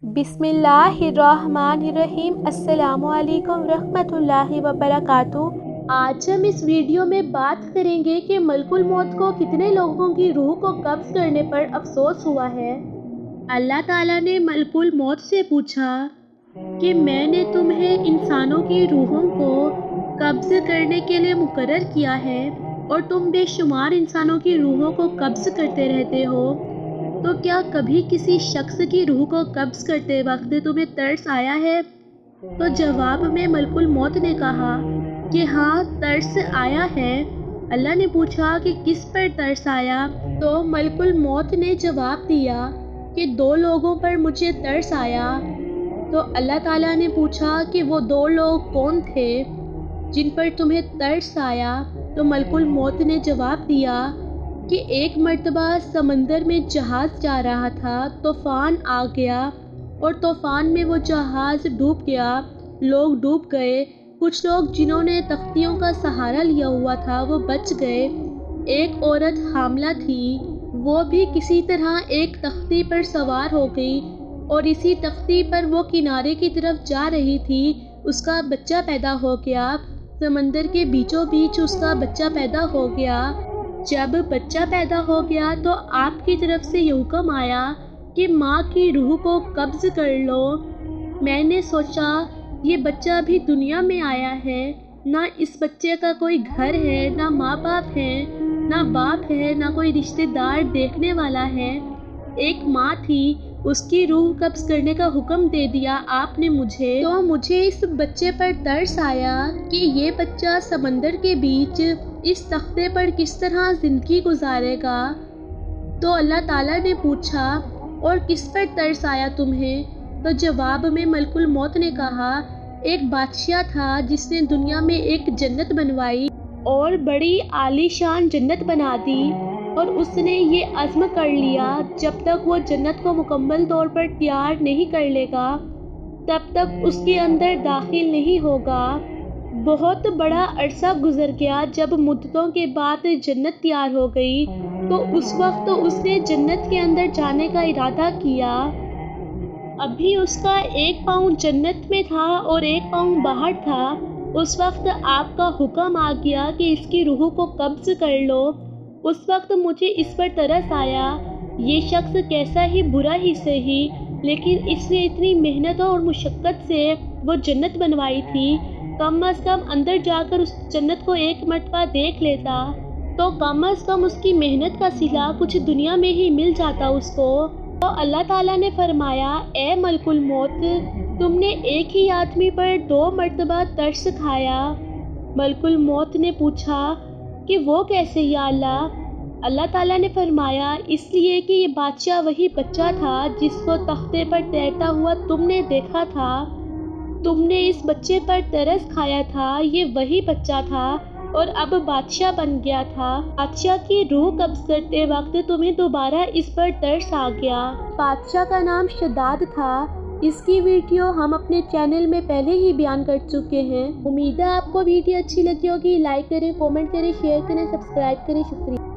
बिस्मिल्लाहिर्रहमानिर्रहीम। अस्सलामु अलैकुम रहमतुल्लाहि वबरकातुहू। आज हम इस वीडियो में बात करेंगे कि मलकुल मौत को कितने लोगों की रूह को कब्ज़ करने पर अफसोस हुआ है। अल्लाह ताला ने मलकुल मौत से पूछा कि मैंने तुम्हें इंसानों की रूहों को कब्ज़ करने के लिए मुकर्रर किया है और तुम बेशुमार इंसानों की रूहों को कब्ज़ करते रहते हो, तो क्या कभी किसी शख्स की रूह को कब्ज़ करते वक्त तुम्हें तरस आया है? तो जवाब में मलकुल मौत ने कहा कि हाँ, तरस आया है। अल्लाह ने पूछा कि किस पर तरस आया? तो मलकुल मौत ने जवाब दिया कि 2 लोगों पर मुझे तरस आया। तो अल्लाह ताला ने पूछा कि वो 2 लोग कौन थे जिन पर तुम्हें तरस आया? तो मलकुल मौत ने जवाब दिया कि एक मर्तबा समंदर में जहाज़ जा रहा था, तूफ़ान आ गया और तूफ़ान में वो जहाज़ डूब गया, लोग डूब गए। कुछ लोग जिन्होंने तख्तियों का सहारा लिया हुआ था वो बच गए। एक औरत हामला थी, वो भी किसी तरह एक तख्ती पर सवार हो गई और इसी तख्ती पर वो किनारे की तरफ जा रही थी। उसका बच्चा पैदा हो गया, समंदर के बीचों बीच उसका बच्चा पैदा हो गया। जब बच्चा पैदा हो गया तो आपकी तरफ से ये हुक्म आया कि माँ की रूह को कब्ज़ कर लो। मैंने सोचा ये बच्चा अभी दुनिया में आया है, ना इस बच्चे का कोई घर है, ना माँ बाप है, ना बाप है, ना कोई रिश्तेदार देखने वाला है। एक माँ थी, उसकी रूह कब्ज़ करने का हुक्म दे दिया आपने मुझे। तो मुझे इस बच्चे पर तरस आया कि ये बच्चा समंदर के बीच इस तख्ते पर किस तरह ज़िंदगी गुजारेगा। तो अल्लाह ताला ने पूछा और किस पर तरस आया तुम्हें? तो जवाब में मलकुल मौत ने कहा, एक बादशाह था जिसने दुनिया में एक जन्नत बनवाई और बड़ी आलीशान जन्नत बना दी, और उसने ये अज़्म कर लिया जब तक वो जन्नत को मुकम्मल तौर पर तैयार नहीं कर लेगा तब तक उसके अंदर दाखिल नहीं होगा। बहुत बड़ा अरसा गुजर गया। जब मुद्दतों के बाद जन्नत तैयार हो गई तो उस वक्त उसने जन्नत के अंदर जाने का इरादा किया। अभी उसका एक पाँव जन्नत में था और एक पाँव बाहर था। उस वक्त आपका हुक्म आ गया कि इसकी रूह को कब्ज़ कर लो। उस वक्त मुझे इस पर तरस आया, ये शख्स कैसा ही बुरा ही सही, लेकिन इसने इतनी मेहनत और मुशक्क़त से वो जन्नत बनवाई थी, कम अज़ कम अंदर जाकर उस जन्नत को एक मरतबा देख लेता तो कम अज़ कम उसकी मेहनत का सिला कुछ दुनिया में ही मिल जाता उसको। तो अल्लाह ताला ने फरमाया, ए मलकुल मौत, तुमने एक ही आदमी पर 2 मरतबा तरस खाया। मलकुल मौत ने पूछा कि वो कैसे या अल्लाह? अल्लाह ताला ने फरमाया, इसलिए कि ये बादशाह वही बच्चा था जिसको तख्ते पर तैरता हुआ तुमने देखा था। तुमने इस बच्चे पर तरस खाया था, ये वही बच्चा था और अब बादशाह बन गया था। बादशाह की रूह कब्ज़ करते वक्त तुम्हें दोबारा इस पर तरस आ गया। बादशाह का नाम शद्दाद था। इसकी वीडियो हम अपने चैनल में पहले ही बयान कर चुके हैं। उम्मीद है आपको वीडियो अच्छी लगी होगी। लाइक करें, कमेंट करें, शेयर करें, सब्सक्राइब करें। शुक्रिया।